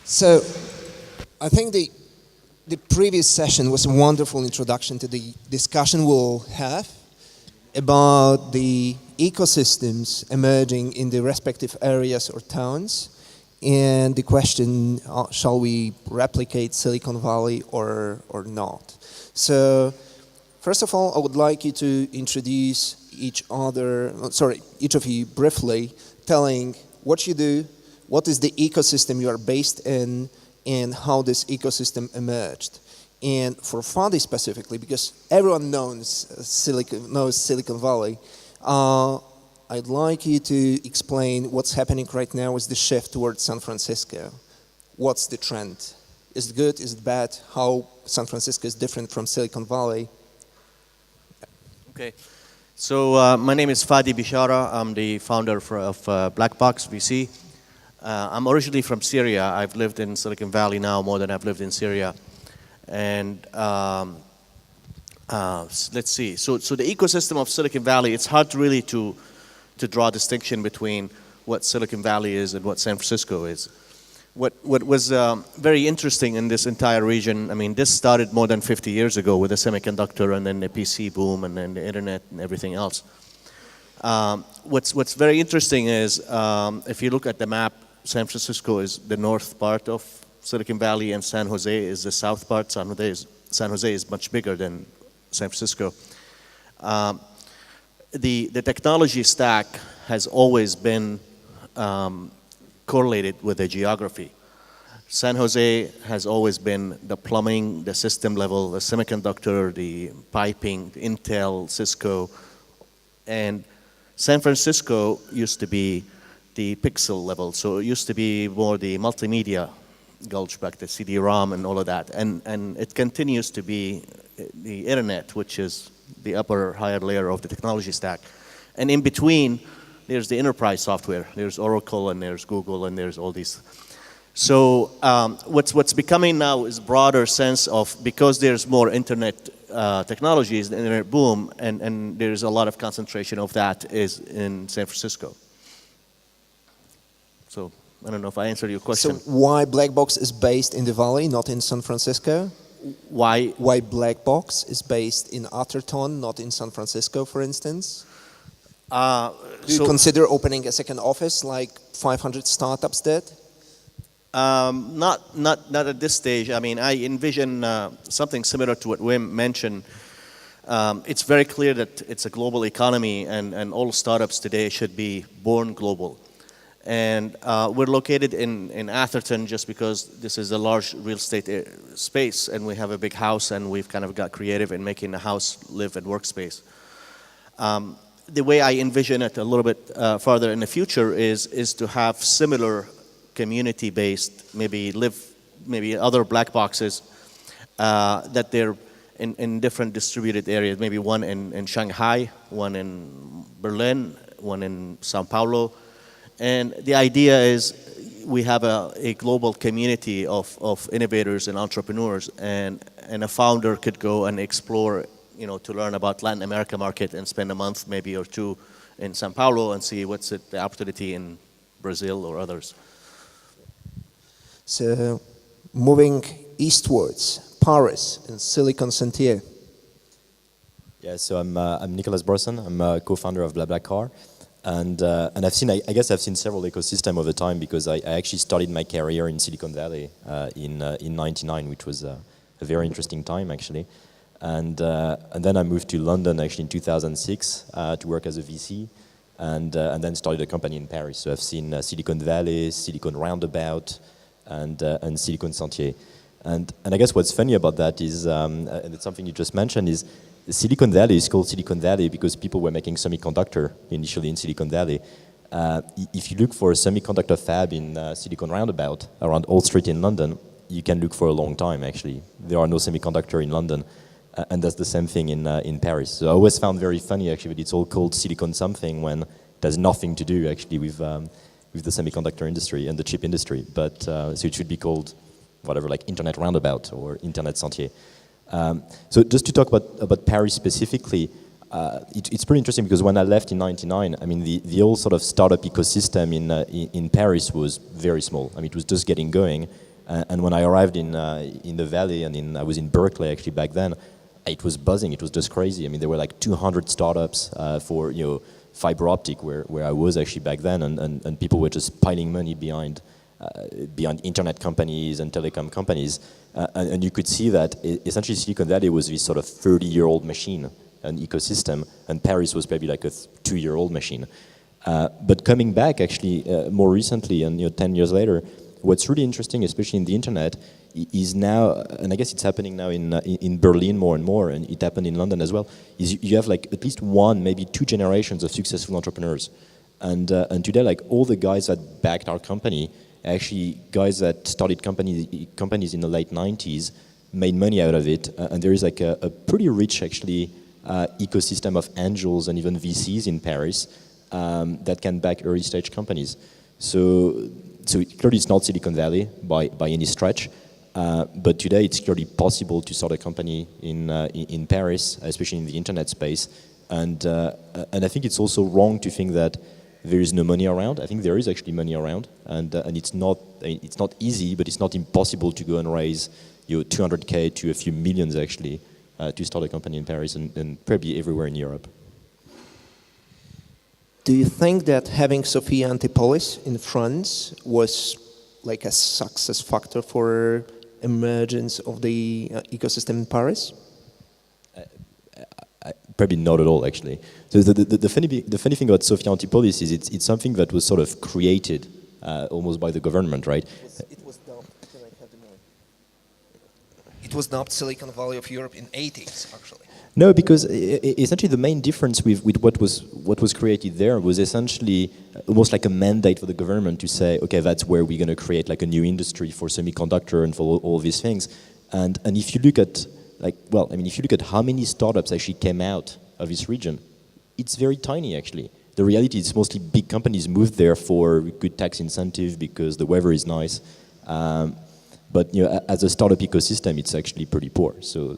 So, I think the previous session was a wonderful introduction to the discussion we'll have about the ecosystems emerging in the respective areas or towns, and the question, shall we replicate Silicon Valley or not? So, first of all, I would like you to introduce each of you briefly, telling what you do, what is the ecosystem you are based in, and how this ecosystem emerged. And for Fadi specifically, because everyone knows Silicon Valley, I'd like you to explain what's happening right now with the shift towards San Francisco. What's the trend? Is it good? Is it bad? How San Francisco is different from Silicon Valley? Okay. So my name is Fadi Bishara. I'm the founder of BlackBox VC. I'm originally from Syria. I've lived in Silicon Valley now more than I've lived in Syria. And let's see. So the ecosystem of Silicon Valley, it's hard really to draw a distinction between what Silicon Valley is and what San Francisco is. What was very interesting in this entire region, I mean, this started more than 50 years ago with the semiconductor and then the PC boom and then the internet and everything else. What's very interesting is if you look at the map, San Francisco is the north part of Silicon Valley and San Jose is the south part. San Jose is much bigger than San Francisco. The technology stack has always been correlated with the geography. San Jose has always been the plumbing, the system level, the semiconductor, the piping, the Intel, Cisco, and San Francisco used to be the pixel level. So it used to be more the multimedia gulch back, the CD-ROM and all of that. And it continues to be the internet, which is the upper, higher layer of the technology stack. And in between, there's the enterprise software. There's Oracle and there's Google and there's all these. So what's becoming now is broader sense of, because there's more internet technologies, the internet boom, and there's a lot of concentration of that is in San Francisco. So I don't know if I answered your question. So why BlackBox is based in the Valley, not in San Francisco? Why BlackBox is based in Atherton, not in San Francisco, for instance? Do you consider opening a second office like 500 startups did? Not at this stage. I mean, I envision something similar to what Wim mentioned. It's very clear that it's a global economy, and all startups today should be born global. And we're located in Atherton just because this is a large real estate space, and we have a big house, and we've kind of got creative in making the house live and workspace. The way I envision it a little bit farther in the future is to have similar community-based, maybe other black boxes that they're in different distributed areas. Maybe one in Shanghai, one in Berlin, one in Sao Paulo. And the idea is we have a global community of innovators and entrepreneurs, and a founder could go and explore, to learn about Latin America market and spend a month maybe or two in Sao Paulo and see what's the opportunity in Brazil or others. So, moving eastwards, Paris and Silicon Sentier. Yeah, so I'm Nicolas Brusson. I'm a co-founder of BlaBlaCar. And I guess I've seen several ecosystems over time, because I actually started my career in Silicon Valley in '99, which was a very interesting time actually. And then I moved to London actually in 2006 to work as a VC, and then started a company in Paris. So I've seen Silicon Valley, Silicon Roundabout, and Silicon Sentier. And I guess what's funny about that is, and it's something you just mentioned, is Silicon Valley is called Silicon Valley because people were making semiconductor initially in Silicon Valley. If you look for a semiconductor fab in Silicon Roundabout around Old Street in London, you can look for a long time, actually. There are no semiconductor in London, and that's the same thing in Paris. So I always found very funny, actually, that it's all called silicon something when it has nothing to do, actually, with the semiconductor industry and the chip industry. But so it should be called whatever, like Internet Roundabout or Internet Sentier. So just to talk about Paris specifically, it's pretty interesting because when I left in '99, I mean, the whole sort of startup ecosystem in Paris was very small. I mean, it was just getting going. And when I arrived in the Valley, and I was in Berkeley actually back then, it was buzzing. It was just crazy. I mean, there were like 200 startups for fiber optic where I was actually back then, and people were just piling money behind internet companies and telecom companies, and you could see that essentially Silicon Valley was this sort of 30-year-old machine, an ecosystem, and Paris was maybe like a 2-year-old machine. But coming back actually more recently, and 10 years later, what's really interesting, especially in the internet, is now, and I guess it's happening now in Berlin more and more, and it happened in London as well, is you have like at least one, maybe 2 generations of successful entrepreneurs. And today, like all the guys that backed our company, actually guys that started companies in the late 90s, made money out of it, and there is like a pretty rich actually ecosystem of angels and even VCs in Paris that can back early stage companies. So clearly it's not Silicon Valley by any stretch, but today it's clearly possible to start a company in Paris, especially in the internet space, and I think it's also wrong to think that there is no money around. I think there is actually money around, and it's not easy, but it's not impossible to go and raise 200K to a few millions actually to start a company in Paris and probably everywhere in Europe. Do you think that having Sophia Antipolis in France was like a success factor for emergence of the ecosystem in Paris? Probably not at all, actually. So the funny thing about Sophia Antipolis is it's something that was sort of created almost by the government, right? It was dubbed. Can I have the mic? It was dubbed Silicon Valley of Europe in '80s, actually. No, because essentially the main difference with what was created there was essentially almost like a mandate for the government to say, okay, that's where we're going to create like a new industry for semiconductor and for all these things. And if you look at if you look at how many startups actually came out of this region, it's very tiny actually. The reality is mostly big companies moved there for good tax incentive because the weather is nice. But as a startup ecosystem, it's actually pretty poor. So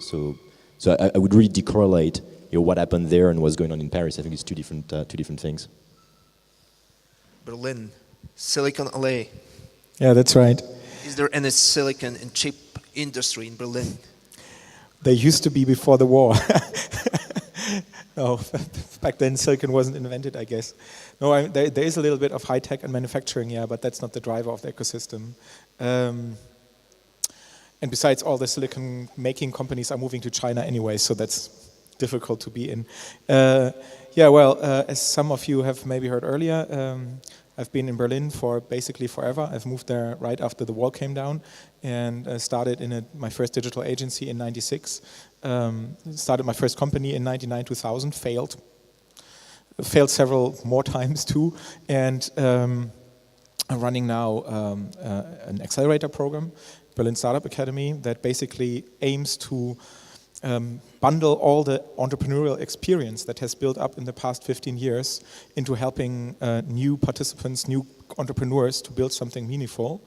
I would really decorrelate what happened there and what's going on in Paris. I think it's two different things. Berlin, Silicon Alley. Yeah, that's right. Is there any silicon and chip industry in Berlin? There used to be before the war. No, back then silicon wasn't invented, I guess. No, there is a little bit of high tech and manufacturing, yeah, but that's not the driver of the ecosystem. And besides, all the silicon making companies are moving to China anyway, so that's difficult to be in. As some of you have maybe heard earlier, I've been in Berlin for basically forever. I've moved there right after the wall came down and started in my first digital agency in '96. Started my first company in '99, 2000, failed several more times too, and I'm running now an accelerator program, Berlin Startup Academy, that basically aims to bundle all the entrepreneurial experience that has built up in the past 15 years into helping new participants, new entrepreneurs to build something meaningful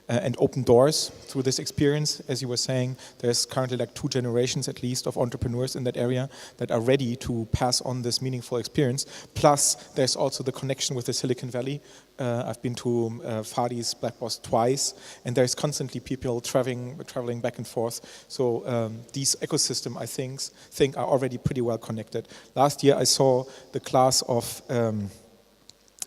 and open doors through this experience. As you were saying, there's currently like 2 generations at least of entrepreneurs in that area that are ready to pass on this meaningful experience. Plus, there's also the connection with the Silicon Valley. I've been to Fadi's BlackBox twice, and there's constantly people traveling back and forth. So these ecosystems, I think are already pretty well connected. Last year, I saw the class of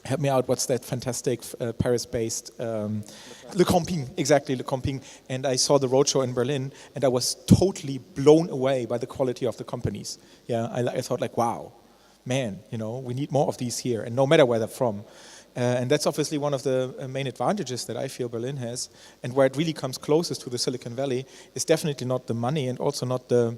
help me out, what's that fantastic Paris-based Le Camping, exactly, Le Camping. And I saw the roadshow in Berlin, and I was totally blown away by the quality of the companies. Yeah, I thought like, wow, man, we need more of these here, and no matter where they're from. And that's obviously one of the main advantages that I feel Berlin has, and where it really comes closest to the Silicon Valley is definitely not the money and also not the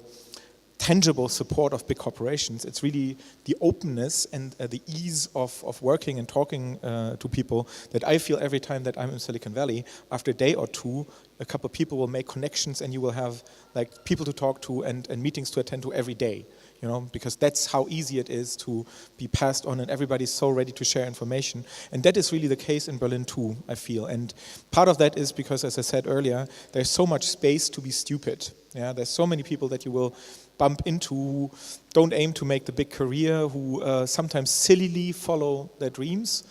tangible support of big corporations. It's really the openness and the ease of working and talking to people that I feel every time that I'm in Silicon Valley. After a day or two, a couple of people will make connections, and you will have like people to talk to and meetings to attend to every day. You know, because that's how easy it is to be passed on, and everybody's so ready to share information. And that is really the case in Berlin too, I feel. And part of that is because, as I said earlier, there's so much space to be stupid. Yeah, there's so many people that you will bump into who don't aim to make the big career, who sometimes sillily follow their dreams,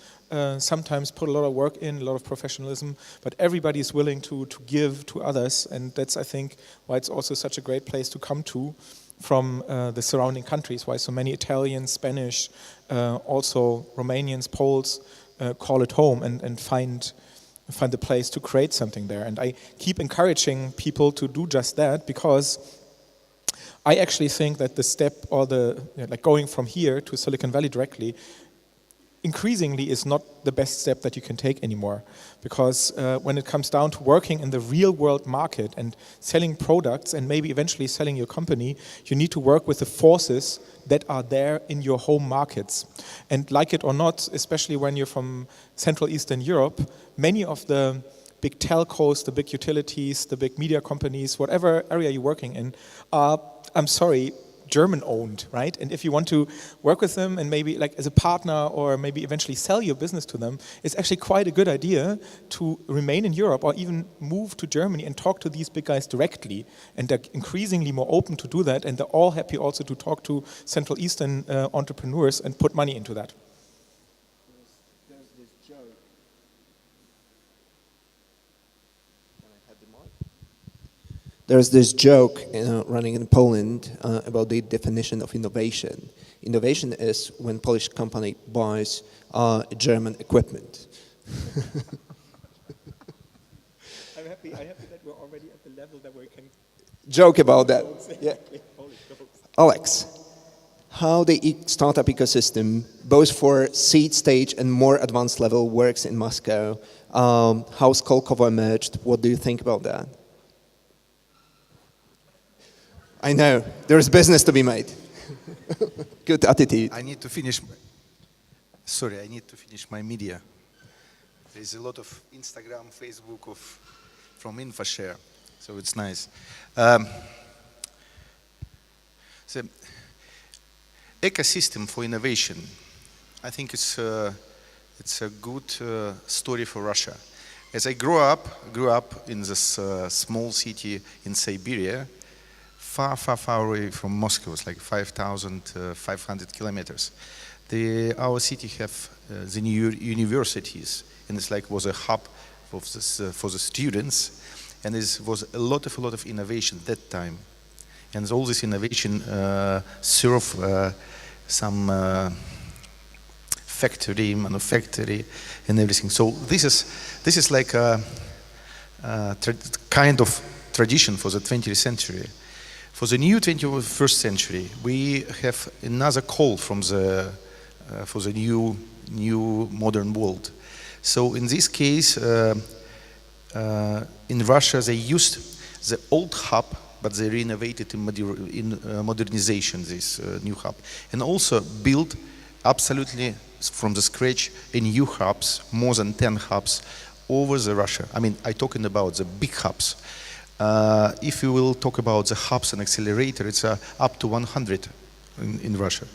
sometimes put a lot of work in, a lot of professionalism, but everybody is willing to give to others. And that's, I think, why it's also such a great place to come to from the surrounding countries, why so many Italians, Spanish, also Romanians, Poles call it home and find the place to create something there. And I keep encouraging people to do just that, because I actually think that the step, or like going from here to Silicon Valley directly, increasingly is not the best step that you can take anymore. Because when it comes down to working in the real world market and selling products and maybe eventually selling your company, you need to work with the forces that are there in your home markets. And like it or not, especially when you're from Central Eastern Europe, many of the big telcos, the big utilities, the big media companies, whatever area you're working in, are, I'm sorry, German-owned, right? And if you want to work with them and maybe like as a partner or maybe eventually sell your business to them, it's actually quite a good idea to remain in Europe or even move to Germany and talk to these big guys directly. And they're increasingly more open to do that, and they're all happy also to talk to Central Eastern entrepreneurs and put money into that. There's this joke. Can I have the mic? There's this joke running in Poland about the definition of innovation. Innovation is when Polish company buys German equipment. I'm happy that we're already at the level that we can joke about that. Yeah. Alex, how the startup ecosystem, both for seed stage and more advanced level, works in Moscow? How Skolkovo emerged? What do you think about that? I know, there's business to be made. Good attitude. I need to finish. Sorry, I need to finish my media. There is a lot of Instagram, Facebook from InfoShare, so it's nice. The ecosystem for innovation, I think it's a good story for Russia. As I grew up in this small city in Siberia, far away from Moscow. It's like 5,500 kilometers. Our city have the new universities, and it's like was a hub for the students, and there was a lot of innovation that time, and all this innovation serve some manufactory, and everything. So this is like a kind of tradition for the 20th century. For the new 21st century, we have another call from for the new modern world. So in this case, in Russia, they used the old hub, but they renovated in modernization this new hub, and also built absolutely from the scratch a new hubs, more than 10 hubs over the Russia. I mean, I'm talking about the big hubs. If you will talk about the hubs and accelerator, it's up to 100 in Russia.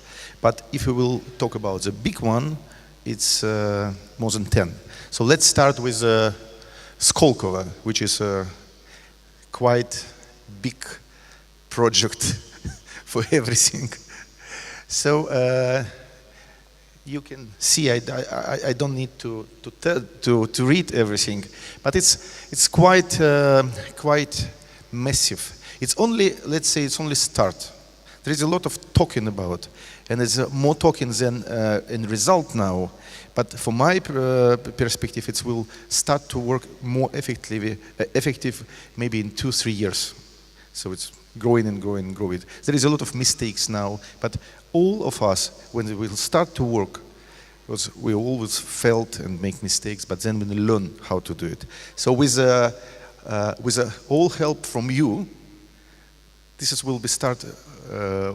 But if you will talk about the big one, it's more than 10. So let's start with Skolkovo, which is a quite big project for everything. So you can see I don't need to read everything, but it's quite massive. It's only, let's say, it's only start. There is a lot of talking about, and there's more talking than in result now. But from my perspective, it will start to work more effective maybe in 2-3 years. So it's growing and growing and growing. There is a lot of mistakes now, but all of us, when we will start to work, because we always failed and make mistakes, but then we learn how to do it. So with all help from you, will be start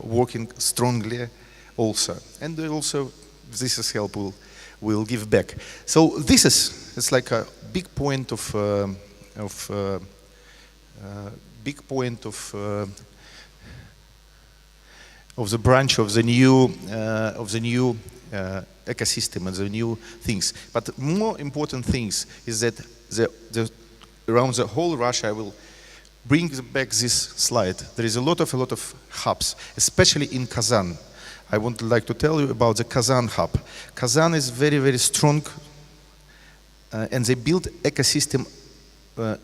working strongly also, and also this is help will give back. So this is it's like a big point of the branch of the new ecosystem and the new things. But more important things is that around the whole Russia, I will bring back this slide. There is a lot of hubs, especially in Kazan. I would like to tell you about the Kazan hub. Kazan is very, very strong, and they build ecosystem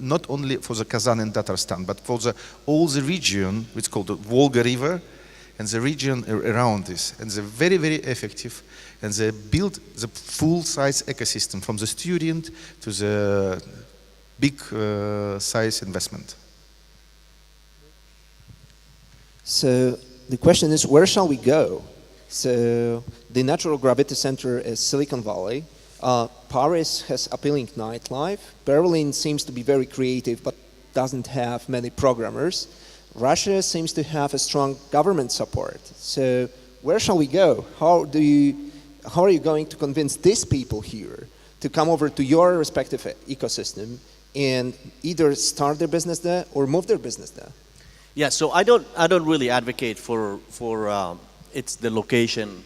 not only for the Kazan and Tatarstan, but for all the region, which is called the Volga River, and the region around this. And they're very, very effective, and they build the full-size ecosystem from the student to the big size investment. So the question is, where shall we go? So the natural gravity center is Silicon Valley. Paris has appealing nightlife. Berlin seems to be very creative, but doesn't have many programmers. Russia seems to have a strong government support. So where shall we go? How are you going to convince these people here to come over to your respective ecosystem and either start their business there or move their business there? Yeah, so I don't really advocate for it's the location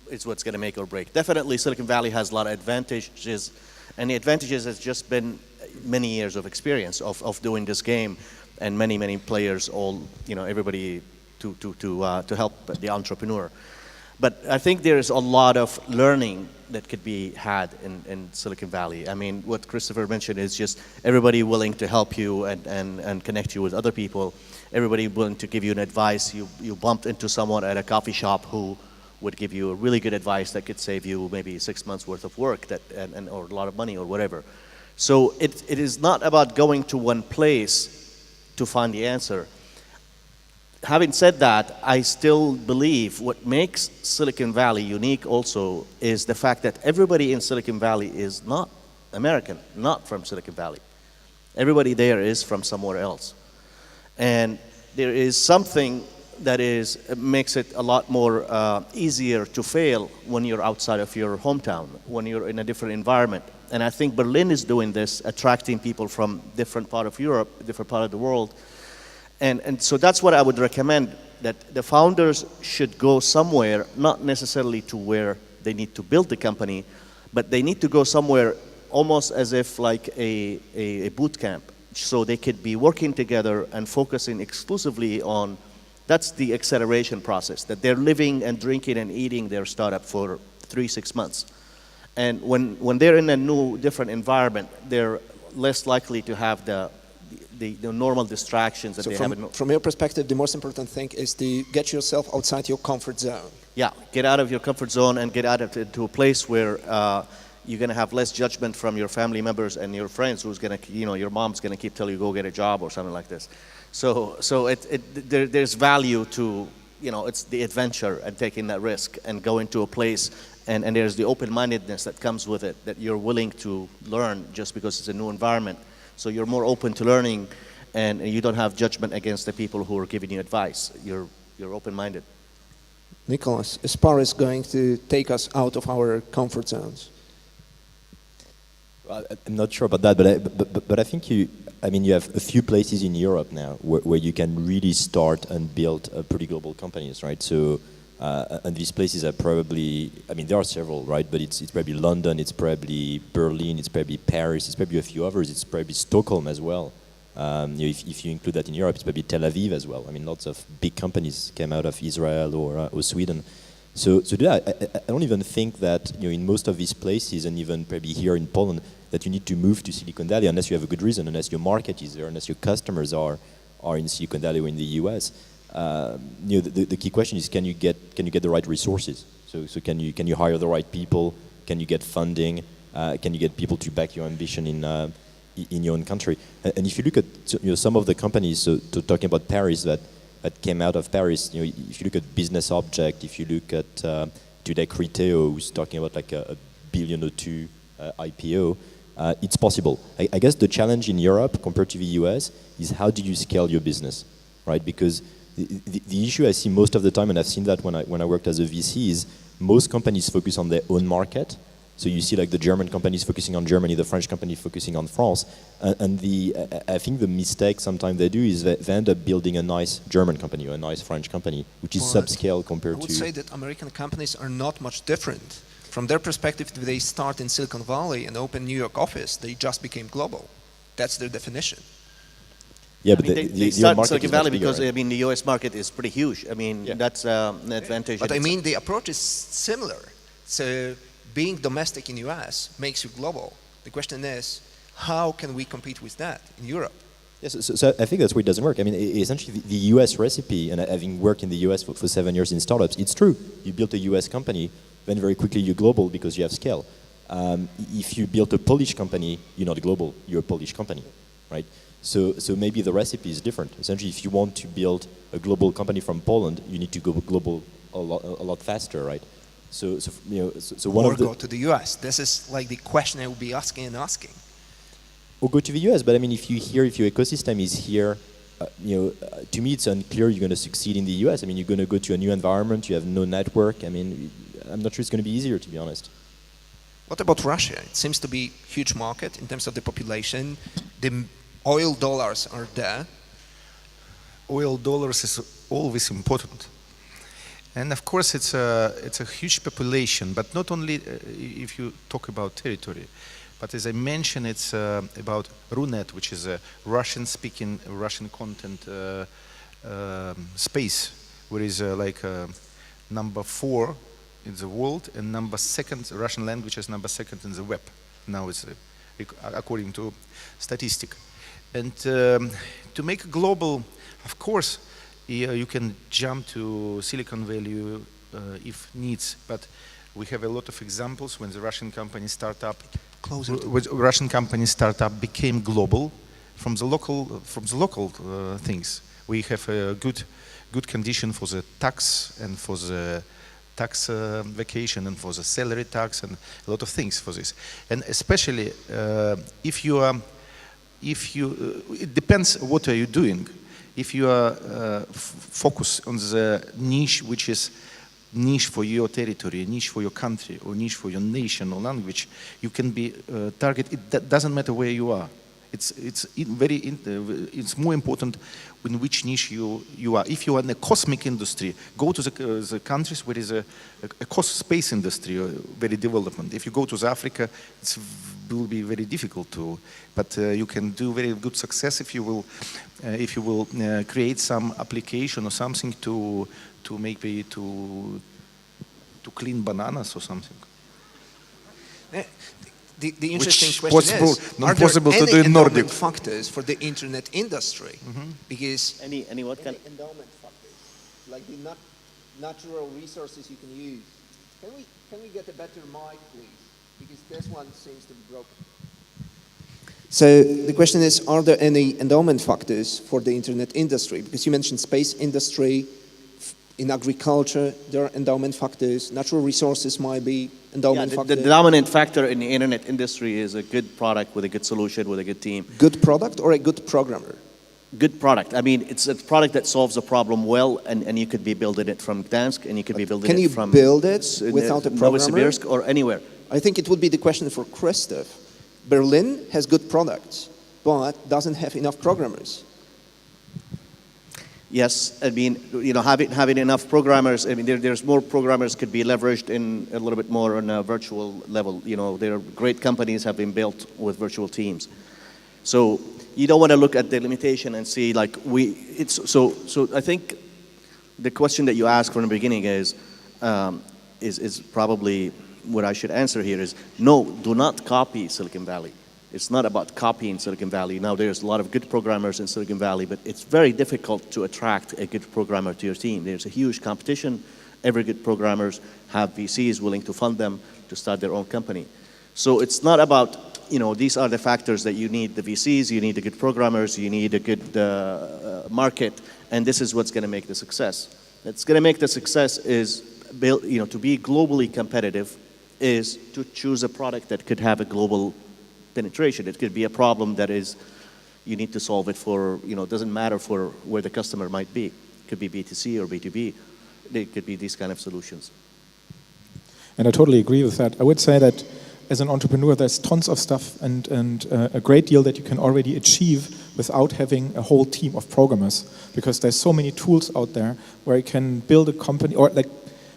is what's going to make or break. Definitely Silicon Valley has a lot of advantages, and the advantages has just been many years of experience of doing this game, and many players, everybody to help the entrepreneur. But I think there's a lot of learning that could be had in Silicon Valley. I mean, what Christopher mentioned is just everybody willing to help you and connect you with other people. Everybody willing to give you an advice. You bumped into someone at a coffee shop who would give you a really good advice that could save you maybe 6 months worth of work or a lot of money or whatever. So it is not about going to one place to find the answer. Having said that, I still believe what makes Silicon Valley unique also is the fact that everybody in Silicon Valley is not American, not from Silicon Valley. Everybody there is from somewhere else. And there is something that makes it a lot more easier to fail when you're outside of your hometown, when you're in a different environment. And I think Berlin is doing this, attracting people from different part of Europe, different part of the world. And so that's what I would recommend, that the founders should go somewhere, not necessarily to where they need to build the company, but they need to go somewhere almost as if like a boot camp. So they could be working together and focusing exclusively on, that's the acceleration process, that they're living and drinking and eating their startup for 3-6 months. And when they're in a new, different environment, they're less likely to have the normal distractions that they have. From your perspective, the most important thing is to get yourself outside your comfort zone. Yeah, get out of your comfort zone and get out to a place where you're going to have less judgment from your family members and your friends who's going to, your mom's going to keep telling you go get a job or something like this. So there's value to, it's the adventure and taking that risk and going to a place, and there's the open-mindedness that comes with it, that you're willing to learn just because it's a new environment. So you're more open to learning, and you don't have judgment against the people who are giving you advice. You're open-minded. Nicolas, is Paris going to take us out of our comfort zones? Well, I'm not sure about that, but I think you have a few places in Europe now where you can really start and build pretty global companies, right? So, and these places are probably, there are several, right? But it's probably London, it's probably Berlin, it's probably Paris, it's probably a few others, it's probably Stockholm as well. If you include that in Europe, it's probably Tel Aviv as well. Lots of big companies came out of Israel or Sweden. So I don't even think that in most of these places, and even probably here in Poland, that you need to move to Silicon Valley unless you have a good reason, unless your market is there, unless your customers are in Silicon Valley or in the US. The key question is, can you get the right resources? So can you hire the right people? Can you get funding? Can you get people to back your ambition in your own country? And if you look at some of the companies, so talking about Paris that came out of Paris, if you look at Business Object, if you look at today Criteo, who's talking about like a $1 billion or $2 IPO, it's possible. I guess the challenge in Europe compared to the US is how do you scale your business? right? Because the issue I see most of the time, and I've seen that when I worked as a VC, is most companies focus on their own market. So you see like the German companies focusing on Germany, the French company focusing on France, and I think the mistake sometimes they do is they end up building a nice German company or a nice French company, which is subscale compared to... I would say that American companies are not much different. From their perspective, if they start in Silicon Valley and open New York office, they just became global. That's their definition. Yeah, but they start in Silicon Valley bigger, because right? I mean the U.S. market is pretty huge. I mean that's an advantage. But I mean the approach is similar. So being domestic in US makes you global. The question is, how can we compete with that in Europe? Yes, so I think that's where it doesn't work. I mean, essentially the US recipe, and having worked in the US for 7 years in startups, it's true. You built a US company, then very quickly you're global because you have scale. If you built a Polish company, you're not global, you're a Polish company, right? So maybe the recipe is different. Essentially, if you want to build a global company from Poland, you need to go global a lot faster, right? So one of the... Or go to the US. This is like the question I will be asking and asking. Or go to the US, but I mean, if your ecosystem is here, to me it's unclear you're going to succeed in the US. I mean, you're going to go to a new environment, you have no network. I mean, I'm not sure it's going to be easier, to be honest. What about Russia? It seems to be a huge market in terms of the population. The oil dollars are there. Oil dollars is always important. And of course, it's a huge population, but not only if you talk about territory, but as I mentioned, it's about Runet, which is a Russian-speaking, Russian content space, where is like number 4 in the world and number 2nd, Russian language is number 2nd in the web. Now it's according to statistic. And to make a global, of course, you can jump to Silicon Valley if needs, but we have a lot of examples when the Russian company startup became global from the local things. We have a good condition for the tax and for the tax vacation and for the salary tax and a lot of things for this. And especially it depends what are you doing. If you are focused on the niche, which is niche for your territory, niche for your country, or niche for your nation or language, you can be target. That doesn't matter where you are. It's more important in which niche you are. If you are in the cosmic industry, go to the countries where there is a space industry very development. If you go to Africa, it will be very difficult to. But you can do very good success if you will create some application or something to maybe to clean bananas or something. The interesting Which question is, not are there possible to any do in Nordic endowment factors for the internet industry? Because any what kind? endowment factors, like the natural resources you can use. Can we get a better mic, please? Because this one seems to be broken. So the question is, are there any endowment factors for the internet industry? Because you mentioned space industry, in agriculture, there are endowment factors. Natural resources might be endowment factors. The dominant factor in the internet industry is a good product with a good solution, with a good team. Good product or a good programmer? Good product. I mean, it's a product that solves a problem well, and you could be building it from Gdansk, and you could be building it from... Can you build it without a programmer? Novosibirsk or anywhere. I think it would be the question for Christoph. Berlin has good products, but doesn't have enough programmers. Yes, I mean, having enough programmers. I mean, there's more programmers could be leveraged in a little bit more on a virtual level. There are great companies have been built with virtual teams. So you don't want to look at the limitation and see like So I think the question that you asked from the beginning is probably what I should answer here is no, do not copy Silicon Valley. It's not about copying Silicon Valley. Now, there's a lot of good programmers in Silicon Valley, but it's very difficult to attract a good programmer to your team. There's a huge competition. Every good programmers have VCs willing to fund them to start their own company. So it's not about, these are the factors that you need the VCs, you need the good programmers, you need a good market, and this is what's going to make the success. What's going to make the success is, to be globally competitive is to choose a product that could have a global penetration. It could be a problem that is, you need to solve it for, it doesn't matter for where the customer might be. It could be B2C or B2B. They could be these kind of solutions. And I totally agree with that. I would say that as an entrepreneur, there's tons of stuff and a great deal that you can already achieve without having a whole team of programmers, because there's so many tools out there where you can build a company or like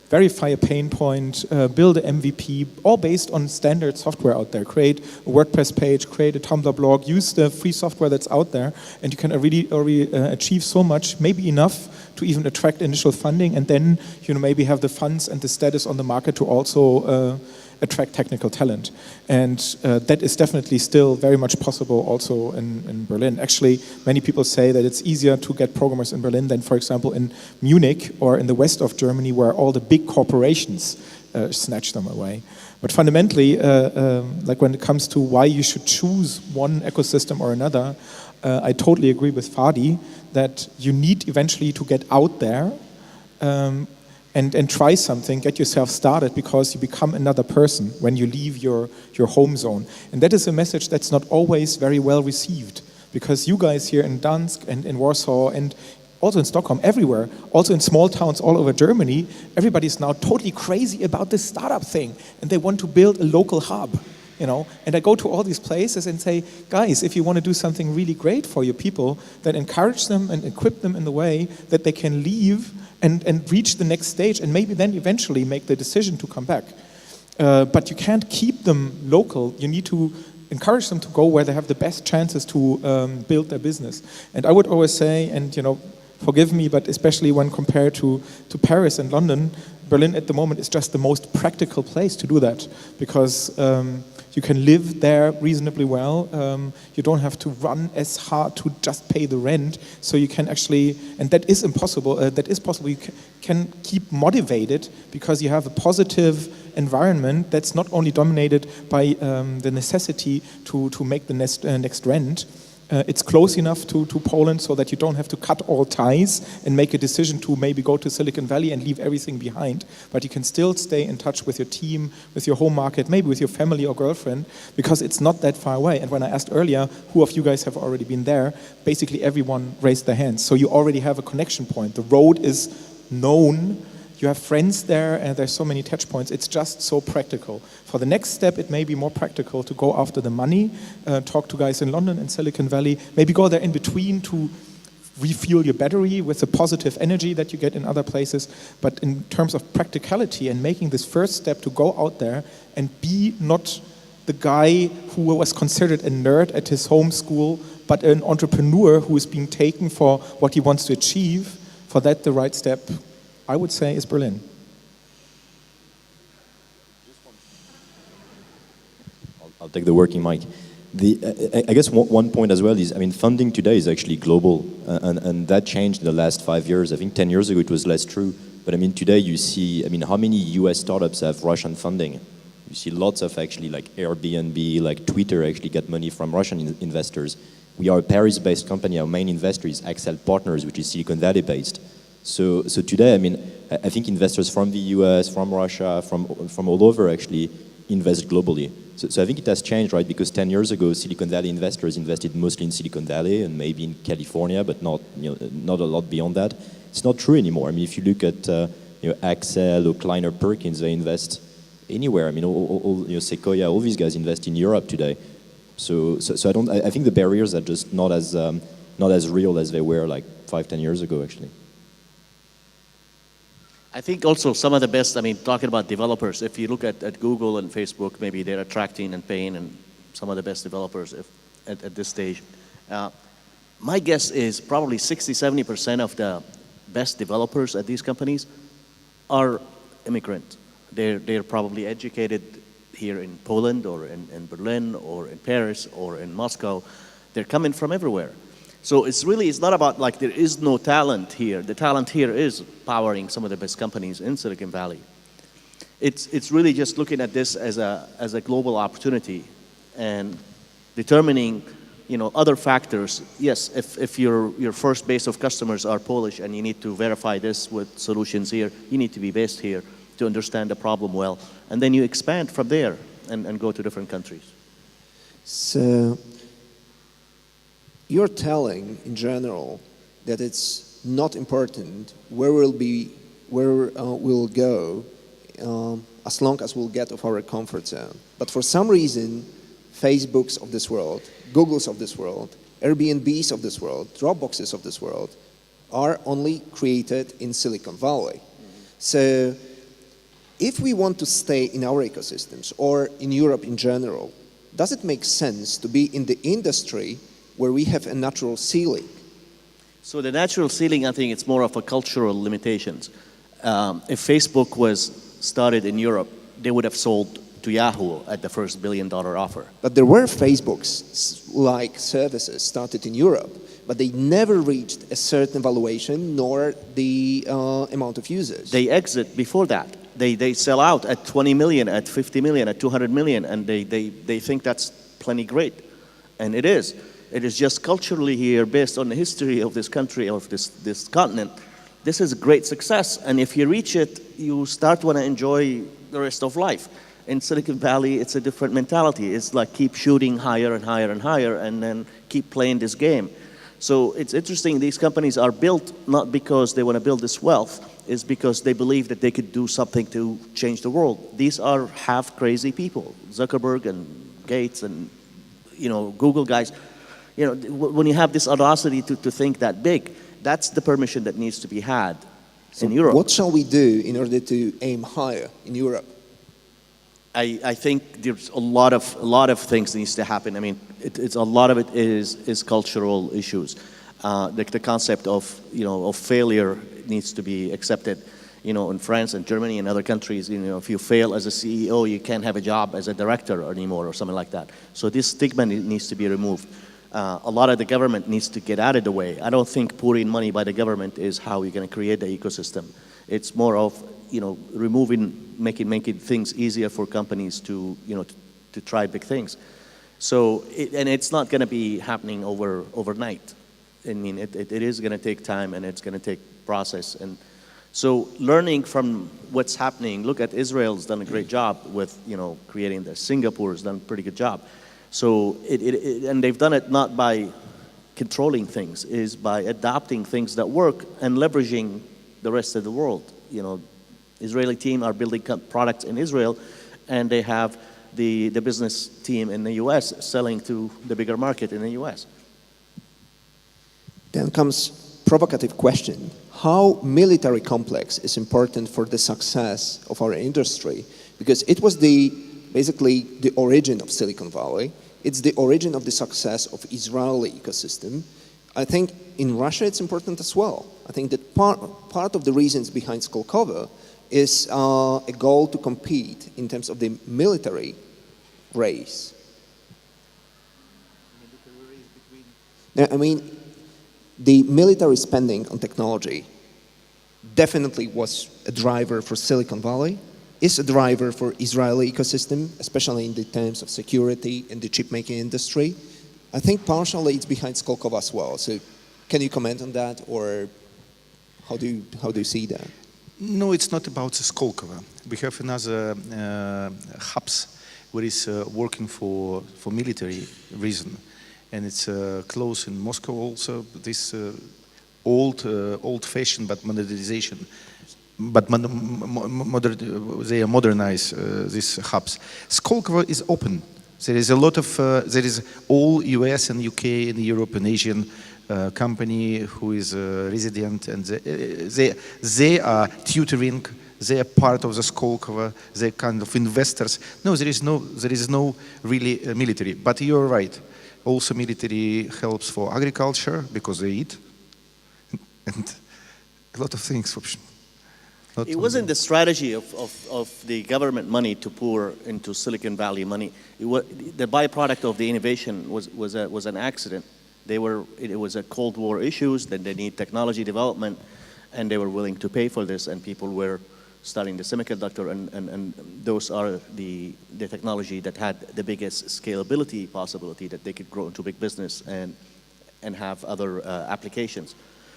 verify a pain point, build an MVP, all based on standard software out there. Create a WordPress page, create a Tumblr blog, use the free software that's out there, and you can already achieve so much, maybe enough to even attract initial funding, and then maybe have the funds and the status on the market to also attract technical talent. And that is definitely still very much possible also in Berlin. Actually, many people say that it's easier to get programmers in Berlin than, for example, in Munich or in the west of Germany, where all the big corporations snatch them away. But fundamentally, like when it comes to why you should choose one ecosystem or another, I totally agree with Fadi that you need eventually to get out there and try something, get yourself started, because you become another person when you leave your home zone. And that is a message that's not always very well received, because you guys here in Dansk and in Warsaw and also in Stockholm, everywhere, also in small towns all over Germany, everybody's now totally crazy about this startup thing, and they want to build a local hub. And I go to all these places and say, guys, if you want to do something really great for your people, then encourage them and equip them in the way that they can leave and reach the next stage, and maybe then eventually make the decision to come back. But you can't keep them local. You need to encourage them to go where they have the best chances to build their business. And I would always say, and forgive me, but especially when compared to Paris and London, Berlin at the moment is just the most practical place to do that, because you can live there reasonably well. You don't have to run as hard to just pay the rent. So you can actually, and that is impossible. That is possible. You can keep motivated because you have a positive environment that's not only dominated by the necessity to make the next rent. It's close enough to Poland so that you don't have to cut all ties and make a decision to maybe go to Silicon Valley and leave everything behind. But you can still stay in touch with your team, with your home market, maybe with your family or girlfriend, because it's not that far away. And when I asked earlier, who of you guys have already been there, basically everyone raised their hands. So you already have a connection point. The road is known. You have friends there, and there's so many touch points. It's just so practical. For the next step, it may be more practical to go after the money, talk to guys in London and Silicon Valley, maybe go there in between to refuel your battery with the positive energy that you get in other places. But in terms of practicality and making this first step to go out there and be not the guy who was considered a nerd at his home school, but an entrepreneur who is being taken for what he wants to achieve, for that the right step, I would say, is Berlin. I'll take the working mic. I guess one point as well is, funding today is actually global, and that changed in the last 5 years. I think 10 years ago it was less true, but today you see, how many US startups have Russian funding? You see lots of actually like Airbnb, like Twitter actually get money from Russian investors. We are a Paris-based company. Our main investor is Accel Partners, which is Silicon Valley-based. So today, I think investors from the US, from Russia, from all over actually invest globally. So I think it has changed, right? Because 10 years ago, Silicon Valley investors invested mostly in Silicon Valley and maybe in California, but not a lot beyond that. It's not true anymore. If you look at Accel or Kleiner Perkins, they invest anywhere. All Sequoia, all these guys invest in Europe today. So I think the barriers are just not as real as they were like 5-10 years ago, actually. I think also some of the best, talking about developers, if you look at Google and Facebook, maybe they're attracting and paying and some of the best developers at this stage. My guess is probably 60-70% of the best developers at these companies are immigrant. They're probably educated here in Poland or in Berlin or in Paris or in Moscow. They're coming from everywhere. So it's not about like there is no talent here. The talent here is powering some of the best companies in Silicon Valley. It's really just looking at this as a global opportunity and determining other factors. Yes, if your first base of customers are Polish and you need to verify this with solutions here, you need to be based here to understand the problem well, and then you expand from there and go to different countries. So you're telling in general that it's not important where we'll go as long as we'll get off our comfort zone. But for some reason, Facebooks of this world, Googles of this world, Airbnbs of this world, Dropboxes of this world are only created in Silicon Valley. So if we want to stay in our ecosystems or in Europe in general, does it make sense to be in the industry where we have a natural ceiling? So the natural ceiling, I think it's more of a cultural limitations. If Facebook was started in Europe, they would have sold to Yahoo at the first $1 billion offer. But there were Facebooks-like services started in Europe, but they never reached a certain valuation nor the amount of users. They exit before that. They sell out at 20 million, at 50 million, at 200 million, and they think that's plenty great. And it is. It is just culturally here, based on the history of this country, of this continent, this is a great success. And if you reach it, you start to want to enjoy the rest of life. In Silicon Valley, it's a different mentality. It's like keep shooting higher and higher and higher, and then keep playing this game. So it's interesting, these companies are built not because they want to build this wealth, it's because they believe that they could do something to change the world. These are half crazy people, Zuckerberg and Gates and Google guys. When you have this audacity to think that big, that's the permission that needs to be had in Europe. What shall we do in order to aim higher in Europe? I think there's a lot of things needs to happen. I mean, it's a lot of it is cultural issues. The concept of failure needs to be accepted. In France and Germany and other countries, if you fail as a CEO, you can't have a job as a director anymore or something like that. So this stigma needs to be removed. A lot of the government needs to get out of the way. I don't think pouring money by the government is how you're going to create the ecosystem. It's more of making things easier for companies to try big things. So and it's not going to be happening overnight. I mean, it is going to take time, and it's going to take process. And so learning from what's happening, look at Israel's done a great job with creating this. Singapore's done a pretty good job. So and they've done it not by controlling things, is by adopting things that work and leveraging the rest of the world. Israeli team are building products in Israel, and they have the business team in the U.S. selling to the bigger market in the U.S. Then comes provocative question: how military complex is important for the success of our industry? Because it was basically the origin of Silicon Valley. It's the origin of the success of Israeli ecosystem. I think in Russia it's important as well. I think that part of the reasons behind Skolkovo is a goal to compete in terms of the military race. Now, I mean, the military spending on technology definitely was a driver for Silicon Valley, is a driver for Israeli ecosystem, especially in the terms of security in the chip-making industry. I think partially it's behind Skolkovo as well. So can you comment on that, or how do you see that? No, it's not about Skolkovo. We have another hubs where it's working for military reason, and it's close in Moscow also. This old-fashioned but modernization, but they modernize these hubs. Skolkovo is open. There is a lot of there is all US and UK and Europe and Asian company who is resident, and they are tutoring. They are part of the Skolkovo. They're kind of investors. No, there is no really military. But you're right. Also, military helps for agriculture because they eat, and a lot of things. It wasn't the strategy of the government money to pour into Silicon Valley money. The byproduct of the innovation was an accident. It was a Cold War issues, that they need technology development, and they were willing to pay for this, and people were starting the semiconductor, and those are the technology that had the biggest scalability possibility, that they could grow into big business and have other applications.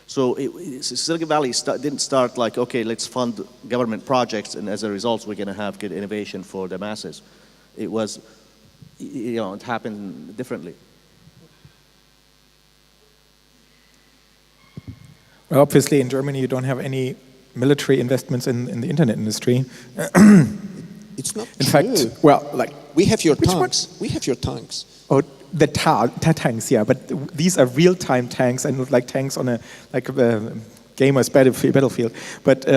So Silicon Valley didn't start like, okay, let's fund government projects, and as a result, we're going to have good innovation for the masses. It was, it happened differently. Well, obviously in Germany you don't have any military investments in the internet industry. It's not In true. fact, well, like, we have your Which one? tanks. We have your tanks. oh, the tanks, yeah, but these are real-time tanks and not like tanks on a gamer's battlefield. But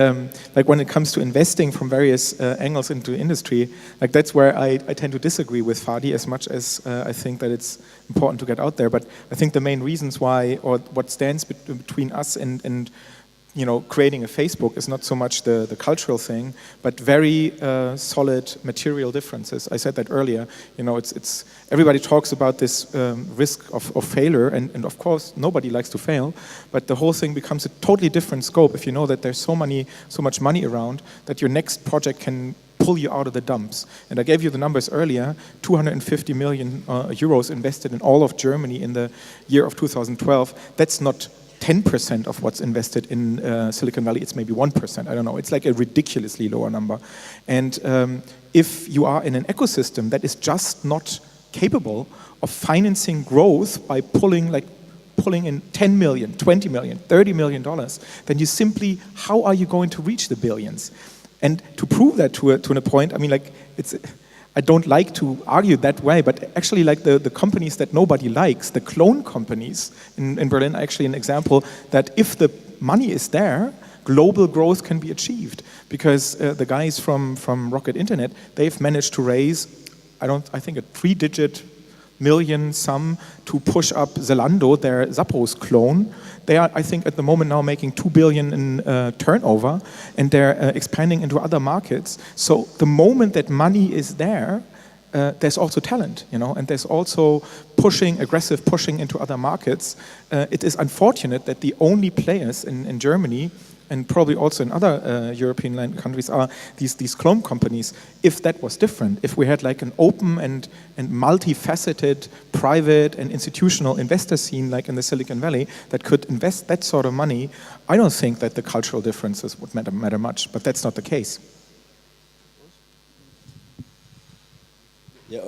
like when it comes to investing from various angles into industry, like that's where I tend to disagree with Fadi as much as I think that it's important to get out there. But I think the main reasons why, or what stands between us and creating a Facebook is not so much the cultural thing, but very solid material differences. I said that earlier. It's everybody talks about this risk of failure, and of course nobody likes to fail. But the whole thing becomes a totally different scope if you know that there's so much money around that your next project can pull you out of the dumps. And I gave you the numbers earlier: 250 million euros invested in all of Germany in the year of 2012. That's not 10% of what's invested in Silicon Valley. It's maybe 1%. I don't know. It's like a ridiculously lower number. And if you are in an ecosystem that is just not capable of financing growth by pulling in 10 million, 20 million, 30 million dollars, then you simply, how are you going to reach the billions? And to prove that to a point, I mean, like, I don't like to argue that way, but actually, like the companies that nobody likes, the clone companies in Berlin, are actually an example that if the money is there, global growth can be achieved. Because the guys from Rocket Internet, they've managed to raise, I think a 3-digit million sum to push up Zalando, their Zappos clone. They are, I think, at the moment now making 2 billion in turnover, and they're expanding into other markets. So the moment that money is there, there's also talent, and there's also aggressive pushing into other markets. It is unfortunate that the only players in Germany, and probably also in other European countries, are these clone companies. If that was different, if we had like an open and multifaceted private and institutional investor scene like in the Silicon Valley that could invest that sort of money, I don't think that the cultural differences would matter much, but that's not the case. Yeah,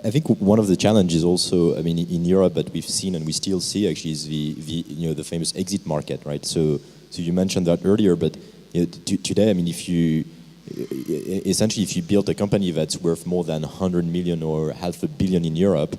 I think one of the challenges also, I mean, in Europe that we've seen and we still see actually is the famous exit market, right? So you mentioned that earlier, but today, I mean, if you build a company that's worth more than 100 million or $500 million in Europe,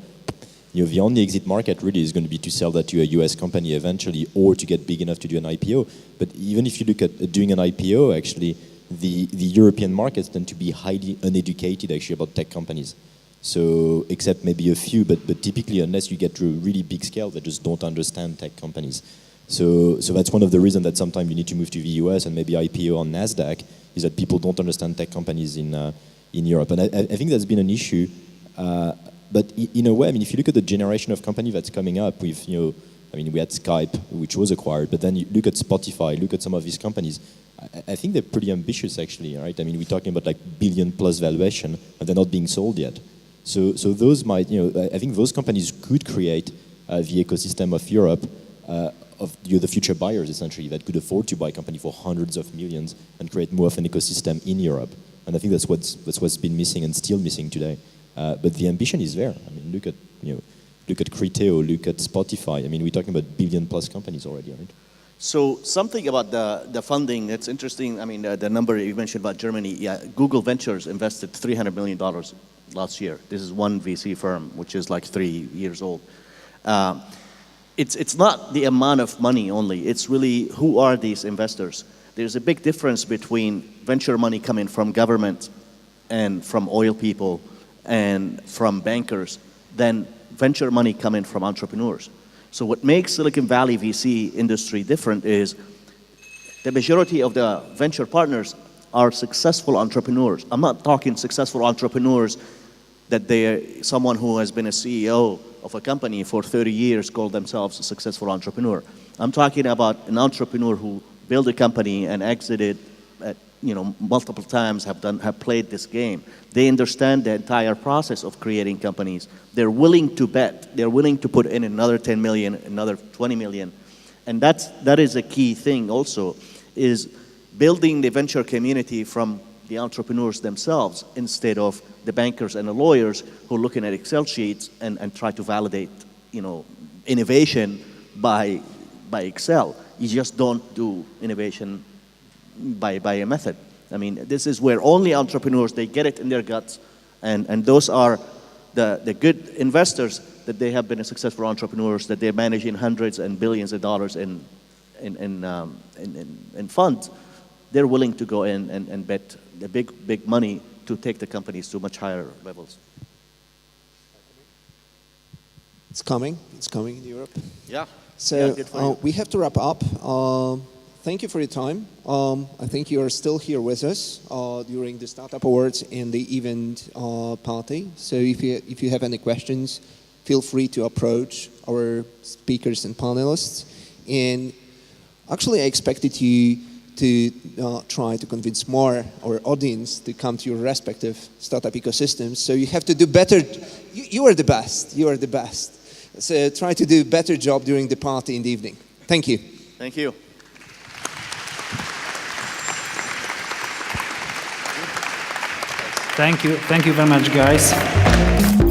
the only exit market really is going to be to sell that to a US company eventually, or to get big enough to do an IPO. But even if you look at doing an IPO, actually, the European markets tend to be highly uneducated actually about tech companies. So, except maybe a few, but typically, unless you get to a really big scale, they just don't understand tech companies. So that's one of the reasons that sometimes you need to move to the US and maybe IPO on NASDAQ, is that people don't understand tech companies in Europe. And I think that's been an issue. But in a way, I mean, if you look at the generation of company that's coming up with, I mean, we had Skype, which was acquired, but then you look at Spotify, look at some of these companies, I think they're pretty ambitious actually, right? I mean, we're talking about like billion plus valuation, and they're not being sold yet. So those might, I think those companies could create the ecosystem of Europe, of the future buyers essentially that could afford to buy a company for hundreds of millions and create more of an ecosystem in Europe. And I think that's what's been missing and still missing today. But the ambition is there. I mean, look at Criteo, look at Spotify. I mean, we're talking about billion plus companies already, right? So something about the funding that's interesting. I mean, the number you mentioned about Germany. Yeah, Google Ventures invested $300 million last year. This is one VC firm, which is like 3 years old. It's not the amount of money only. It's really who are these investors. There's a big difference between venture money coming from government and from oil people and from bankers than venture money coming from entrepreneurs. So what makes Silicon Valley VC industry different is the majority of the venture partners are successful entrepreneurs. I'm not talking successful entrepreneurs that they're someone who has been a CEO of a company for 30 years call themselves a successful entrepreneur. I'm talking about an entrepreneur who built a company and exited at, multiple times, have played this game. They understand the entire process of creating companies. They're willing to bet. They're willing to put in another 10 million, another 20 million. And that is a key thing also, is building the venture community from the entrepreneurs themselves instead of the bankers and the lawyers who are looking at Excel sheets and try to validate, innovation by Excel. you just don't do innovation by a method. I mean, this is where only entrepreneurs, they get it in their guts, and those are the good investors, that they have been successful entrepreneurs, that they're managing hundreds and billions of dollars in funds. They're willing to go in and bet the big money to take the companies to much higher levels. It's coming in Europe. Yeah. So Yeah, good for you. we have to wrap up. Thank you for your time. I think you are still here with us during the Startup Awards and the event party. So if you have any questions, feel free to approach our speakers and panelists. And actually, I expected you to try to convince more our audience to come to your respective startup ecosystems. So you have to do better. You are the best. You are the best. So try to do a better job during the party in the evening. Thank you. Thank you. Thank you very much, guys.